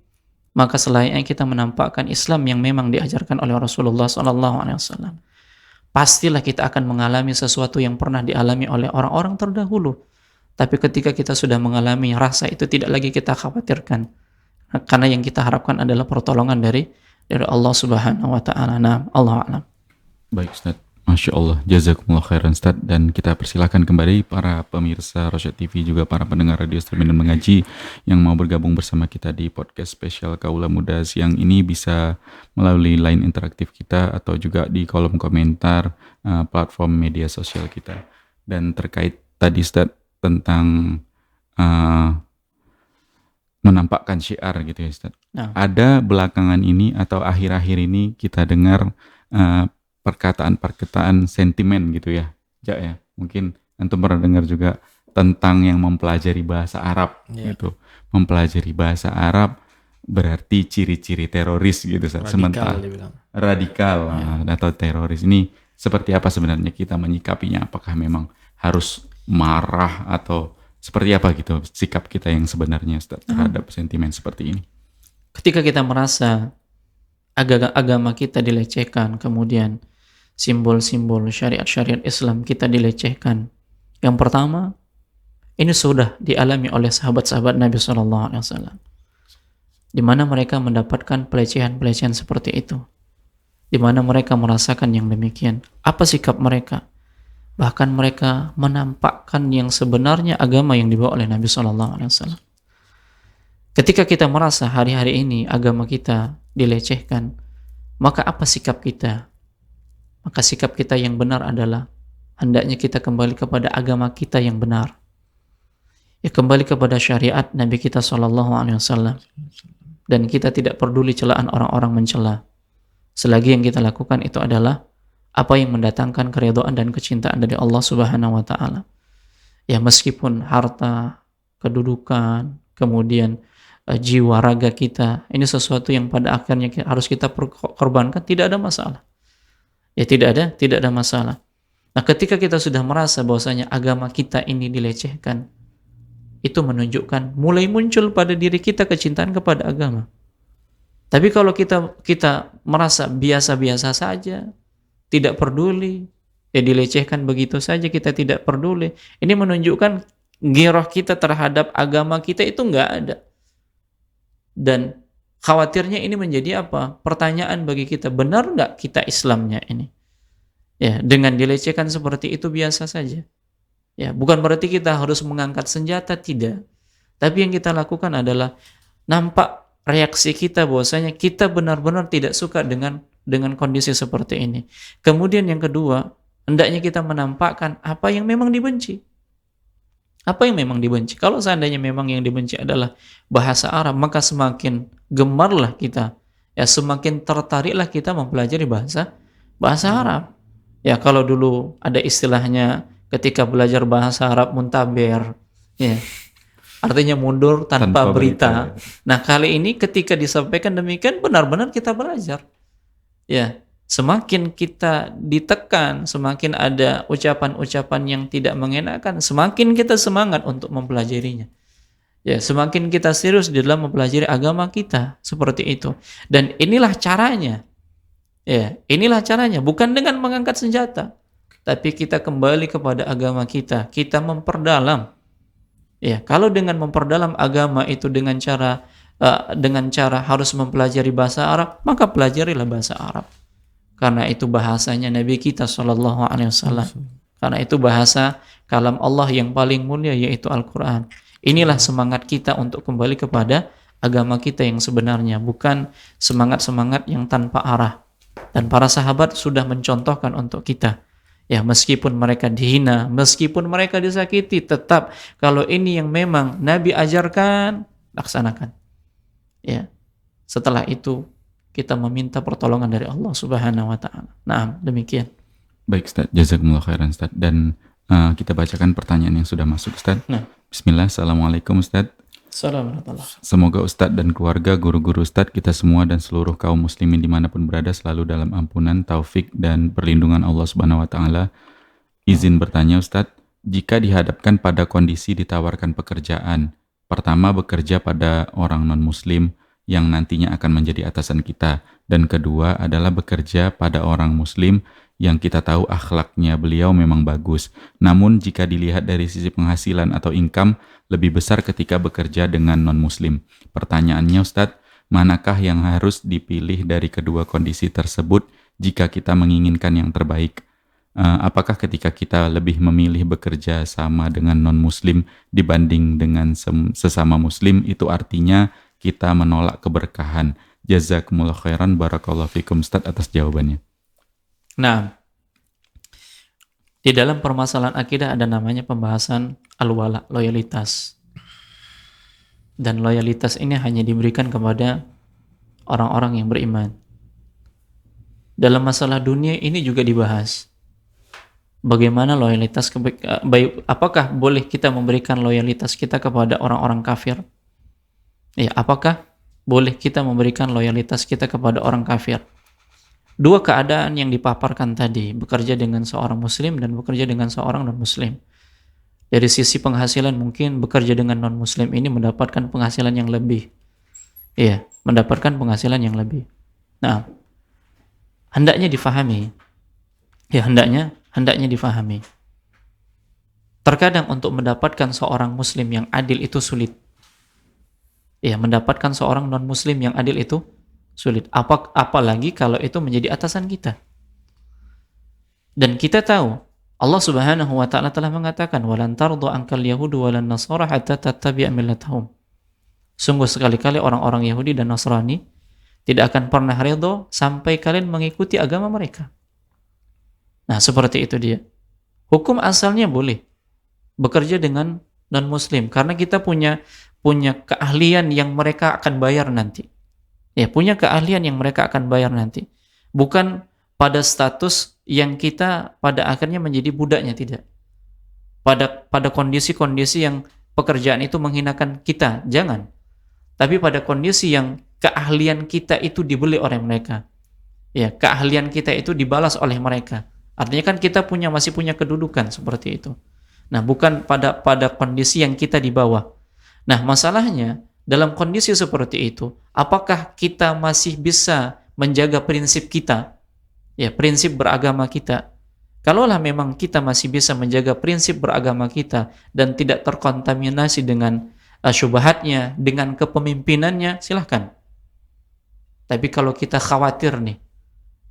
maka selayaknya kita menampakkan Islam yang memang diajarkan oleh Rasulullah SAW. Pastilah kita akan mengalami sesuatu yang pernah dialami oleh orang-orang terdahulu. Tapi ketika kita sudah mengalami rasa itu tidak lagi kita khawatirkan. Karena yang kita harapkan adalah pertolongan dari Allah Subhanahu wa taala. Nah, Allah a'lam. Baik Ustaz, Masya Allah, jazakumullah khairan Ustaz. Dan kita persilakan kembali para pemirsa Rosyad TV, juga para pendengar radio streaming dan mengaji yang mau bergabung bersama kita di podcast spesial Kaula Muda siang ini, bisa melalui line interaktif kita atau juga di kolom komentar platform media sosial kita. Dan terkait tadi Ustaz tentang menampakkan syiar gitu ya Ustaz. Nah. Ada belakangan ini atau akhir-akhir ini kita dengar perkataan-perkataan sentimen gitu ya. Ya. Mungkin antum pernah dengar juga tentang yang mempelajari bahasa Arab gitu. Mempelajari bahasa Arab berarti ciri-ciri teroris gitu Ustaz. Sementara radikal atau teroris ini seperti apa sebenarnya kita menyikapinya? Apakah memang harus marah atau seperti apa gitu sikap kita yang sebenarnya Ustaz terhadap sentimen seperti ini? Ketika kita merasa agama kita dilecehkan, kemudian simbol-simbol syariat-syariat Islam kita dilecehkan, yang pertama, ini sudah dialami oleh sahabat-sahabat Nabi SAW, di mana mereka mendapatkan pelecehan-pelecehan seperti itu, di mana mereka merasakan yang demikian. Apa sikap mereka? Bahkan mereka menampakkan yang sebenarnya agama yang dibawa oleh Nabi SAW. Ketika kita merasa hari-hari ini agama kita dilecehkan, maka apa sikap kita? Maka sikap kita yang benar adalah hendaknya kita kembali kepada agama kita yang benar. Kembali kepada syariat Nabi kita SAW. Dan kita tidak peduli celaan orang-orang mencela. Selagi yang kita lakukan itu adalah apa yang mendatangkan keridhaan dan kecintaan dari Allah Subhanahu wa taala. Meskipun harta, kedudukan, kemudian jiwa raga kita, ini sesuatu yang pada akhirnya harus kita korbankan, tidak ada masalah. Tidak ada masalah. Nah, ketika kita sudah merasa bahwasanya agama kita ini dilecehkan, itu menunjukkan mulai muncul pada diri kita kecintaan kepada agama. Tapi kalau kita merasa biasa-biasa saja, tidak peduli, dilecehkan begitu saja, kita tidak peduli, ini menunjukkan ghirah kita terhadap agama kita itu nggak ada. Dan khawatirnya ini menjadi apa? Pertanyaan bagi kita, benar nggak kita Islamnya ini? Dengan dilecehkan seperti itu biasa saja. Bukan berarti kita harus mengangkat senjata, tidak. Tapi yang kita lakukan adalah nampak reaksi kita bahwasanya kita benar-benar tidak suka dengan kondisi seperti ini. Kemudian yang kedua, hendaknya kita menampakkan apa yang memang dibenci. Apa yang memang dibenci? Kalau seandainya memang yang dibenci adalah bahasa Arab, maka semakin gemarlah kita, semakin tertariklah kita mempelajari bahasa Arab. Kalau dulu ada istilahnya ketika belajar bahasa Arab muntaber, artinya mundur tanpa berita. Nah, kali ini ketika disampaikan demikian, benar-benar kita belajar. Semakin kita ditekan, semakin ada ucapan-ucapan yang tidak mengenakan, semakin kita semangat untuk mempelajarinya. Semakin kita serius di dalam mempelajari agama kita, seperti itu. Dan inilah caranya. Inilah caranya, bukan dengan mengangkat senjata, tapi kita kembali kepada agama kita, kita memperdalam. Kalau dengan memperdalam agama itu dengan cara harus mempelajari bahasa Arab, maka pelajarilah bahasa Arab. Karena itu bahasanya Nabi kita SAW. Karena itu bahasa kalam Allah yang paling mulia, yaitu Al-Quran. Inilah semangat kita untuk kembali kepada agama kita yang sebenarnya, bukan semangat-semangat yang tanpa arah. Dan para sahabat sudah mencontohkan untuk kita. Ya, meskipun mereka dihina, meskipun mereka disakiti, tetap kalau ini yang memang Nabi ajarkan, laksanakan. Ya. Setelah itu kita meminta pertolongan dari Allah Subhanahu wa taala. Nah, demikian. Baik Ustaz, jazakumullah khairan Ustaz. Dan kita bacakan pertanyaan yang sudah masuk Ustaz. Nah. Bismillah, Assalamualaikum Ustaz. Assalamualaikum. Semoga Ustadz dan keluarga, guru-guru Ustadz, kita semua dan seluruh kaum muslimin dimanapun berada selalu dalam ampunan, taufik, dan perlindungan Allah Subhanahu wa Ta'ala. Izin bertanya Ustadz, jika dihadapkan pada kondisi ditawarkan pekerjaan, pertama bekerja pada orang non-muslim yang nantinya akan menjadi atasan kita, dan kedua adalah bekerja pada orang muslim yang kita tahu akhlaknya beliau memang bagus. Namun jika dilihat dari sisi penghasilan atau income, lebih besar ketika bekerja dengan non-muslim. Pertanyaannya Ustadz, manakah yang harus dipilih dari kedua kondisi tersebut jika kita menginginkan yang terbaik? Apakah ketika kita lebih memilih bekerja sama dengan non-muslim dibanding dengan sesama muslim, itu artinya kita menolak keberkahan? Jazakumullah khairan, barakallahu fikum Ustadz atas jawabannya. Nah, di dalam permasalahan akidah ada namanya pembahasan al-wala, loyalitas. Dan loyalitas ini hanya diberikan kepada orang-orang yang beriman. Dalam masalah dunia ini juga dibahas. Bagaimana loyalitas, apakah boleh kita memberikan loyalitas kita kepada orang-orang kafir? Ya, apakah boleh kita memberikan loyalitas kita kepada orang kafir? Dua keadaan yang dipaparkan tadi, bekerja dengan seorang muslim dan bekerja dengan seorang non-muslim. Dari sisi penghasilan mungkin bekerja dengan non-muslim ini mendapatkan penghasilan yang lebih. Iya, mendapatkan penghasilan yang lebih. Nah, hendaknya difahami. Ya, hendaknya difahami. Terkadang untuk mendapatkan seorang muslim yang adil itu sulit. Ya, mendapatkan seorang non-muslim yang adil itu sulit. Apalagi kalau itu menjadi atasan kita. Dan kita tahu Allah Subhanahu wa taala telah mengatakan walan tardu ankal yahudu walan nasara hatta tattabi'a millatahum. Sungguh sekali-kali orang-orang Yahudi dan Nasrani tidak akan pernah ridho sampai kalian mengikuti agama mereka. Nah, seperti itu dia. Hukum asalnya boleh bekerja dengan non-muslim karena kita punya keahlian yang mereka akan bayar nanti. Ya, punya keahlian yang mereka akan bayar nanti. Bukan pada status yang kita pada akhirnya menjadi budaknya, tidak. Pada kondisi-kondisi yang pekerjaan itu menghinakan kita, jangan. Tapi pada kondisi yang keahlian kita itu dibeli oleh mereka. Ya, keahlian kita itu dibalas oleh mereka. Artinya kan kita masih punya kedudukan seperti itu. Nah, bukan pada kondisi yang kita di bawah. Nah, masalahnya dalam kondisi seperti itu, apakah kita masih bisa menjaga prinsip kita? Ya, prinsip beragama kita. Kalaulah memang kita masih bisa menjaga prinsip beragama kita dan tidak terkontaminasi dengan syubhatnya, dengan kepemimpinannya, silahkan. Tapi kalau kita khawatir nih,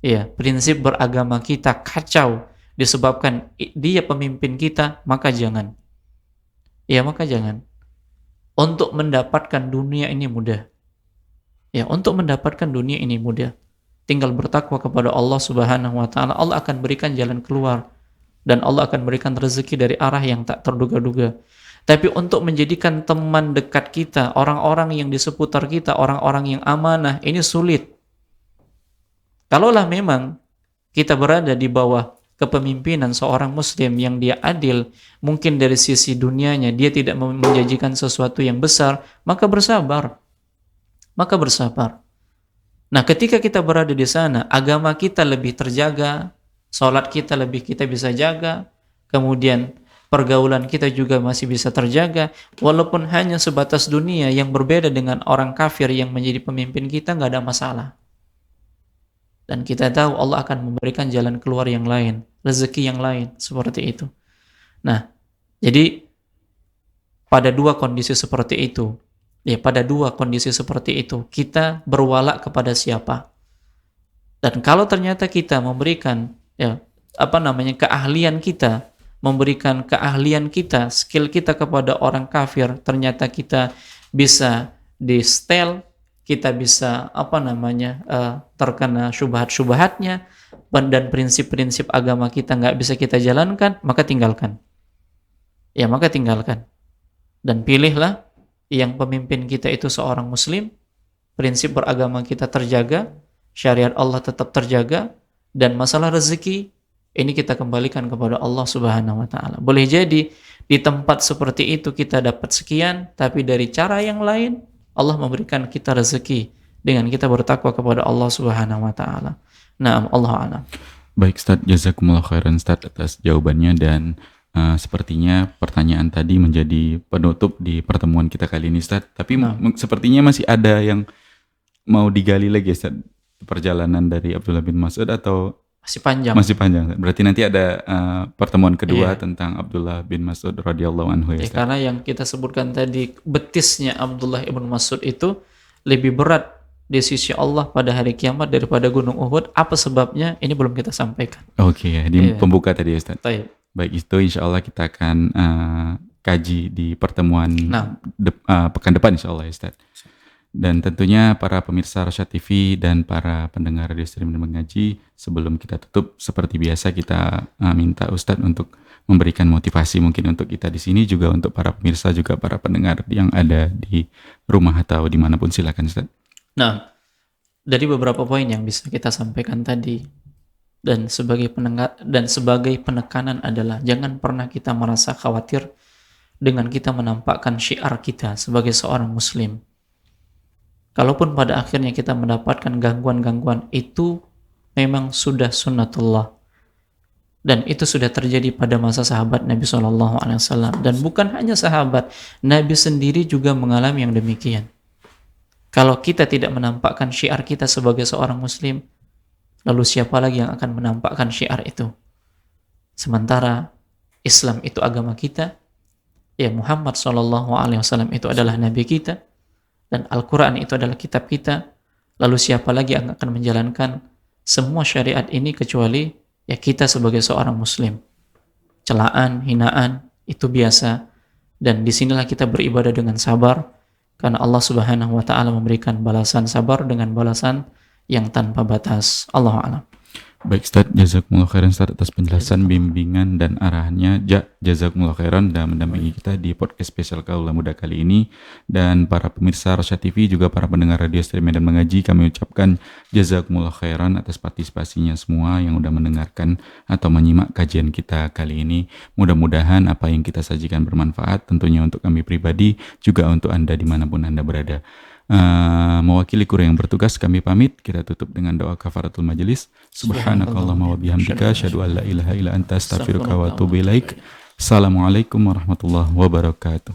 ya, prinsip beragama kita kacau disebabkan dia pemimpin kita, maka jangan. Ya, maka jangan. Untuk mendapatkan dunia ini mudah. Ya, untuk mendapatkan dunia ini mudah. Tinggal bertakwa kepada Allah Subhanahu wa taala, Allah akan berikan jalan keluar dan Allah akan berikan rezeki dari arah yang tak terduga-duga. Tapi untuk menjadikan teman dekat kita, orang-orang yang di seputar kita, orang-orang yang amanah, ini sulit. Kalaulah memang kita berada di bawah kepemimpinan seorang muslim yang dia adil, mungkin dari sisi dunianya dia tidak menjanjikan sesuatu yang besar, maka bersabar. Maka bersabar. Nah, ketika kita berada di sana, agama kita lebih terjaga, salat kita lebih kita bisa jaga, kemudian pergaulan kita juga masih bisa terjaga, walaupun hanya sebatas dunia yang berbeda dengan orang kafir yang menjadi pemimpin kita, nggak ada masalah. Dan kita tahu Allah akan memberikan jalan keluar yang lain, rezeki yang lain, seperti itu. Nah, jadi pada dua kondisi seperti itu, kita berwala kepada siapa? Dan kalau ternyata kita memberikan keahlian kita memberikan keahlian kita, skill kita kepada orang kafir, ternyata kita bisa di-setel, kita bisa terkena syubhat-syubhatnya, dan prinsip-prinsip agama kita nggak bisa kita jalankan, maka tinggalkan. Ya, maka tinggalkan. Dan pilihlah yang pemimpin kita itu seorang muslim, prinsip beragama kita terjaga, syariat Allah tetap terjaga, dan masalah rezeki ini kita kembalikan kepada Allah Subhanahu wa taala. Boleh jadi di tempat seperti itu kita dapat sekian, tapi dari cara yang lain Allah memberikan kita rezeki dengan kita bertakwa kepada Allah Subhanahu wa taala. Naam, Allah a'lam. Baik Ustaz, jazakumullah khairan Ustaz atas jawabannya, dan sepertinya pertanyaan tadi menjadi penutup di pertemuan kita kali ini Ustaz. Tapi sepertinya masih ada yang mau digali lagi Ustaz, perjalanan dari Abdullah bin Mas'ud, atau masih panjang. Masih panjang. Berarti nanti ada pertemuan kedua tentang Abdullah bin Mas'ud radhiyallahu anhu ya. Karena yang kita sebutkan tadi, betisnya Abdullah bin Mas'ud itu lebih berat di sisi Allah pada hari kiamat daripada gunung Uhud. Apa sebabnya? Ini belum kita sampaikan. Oke, ya, di pembuka tadi ya Ustaz. Baik, itu insya Allah kita akan kaji di pertemuan pekan depan insya Allah ya Ustaz. Dan tentunya para pemirsa Rosyad TV dan para pendengar Radio Stream dan Mengaji, sebelum kita tutup seperti biasa kita minta Ustadz untuk memberikan motivasi mungkin untuk kita di sini, juga untuk para pemirsa, juga para pendengar yang ada di rumah atau dimanapun. Silakan Ustadz. Nah, dari beberapa poin yang bisa kita sampaikan tadi, dan sebagai penekanan adalah jangan pernah kita merasa khawatir dengan kita menampakkan syiar kita sebagai seorang muslim. Kalaupun pada akhirnya kita mendapatkan gangguan-gangguan, itu memang sudah sunnatullah, dan itu sudah terjadi pada masa sahabat Nabi SAW. Dan bukan hanya sahabat, Nabi sendiri juga mengalami yang demikian. Kalau kita tidak menampakkan syiar kita sebagai seorang muslim, lalu siapa lagi yang akan menampakkan syiar itu? Sementara Islam itu agama kita, ya Muhammad SAW itu adalah Nabi kita, dan Al-Quran itu adalah kitab kita. Lalu siapa lagi yang akan menjalankan semua syariat ini kecuali ya kita sebagai seorang muslim? Celaan, hinaan itu biasa, dan disinilah kita beribadah dengan sabar, karena Allah Subhanahu wa ta'ala memberikan balasan sabar dengan balasan yang tanpa batas. Allahu a'lam. Baik Ustaz, jazakumullah khairan Ustaz atas penjelasan, bimbingan dan arahannya. Jazakumullah khairan dan mendampingi kita di podcast spesial Kaula Muda kali ini. Dan para pemirsa Rosyad TV, juga para pendengar Radio Stream dan Mengaji, kami ucapkan jazakumullah khairan atas partisipasinya semua yang sudah mendengarkan atau menyimak kajian kita kali ini. Mudah-mudahan apa yang kita sajikan bermanfaat, tentunya untuk kami pribadi, juga untuk Anda dimanapun Anda berada. Mewakili kru yang bertugas, kami pamit. Kita tutup dengan doa kafaratul majelis. Subhanakallahumma wa bihamdika asyhadu an la ilaha illa anta astaghfiruka wa atubu ilaik. Assalamualaikum warahmatullahi wabarakatuh.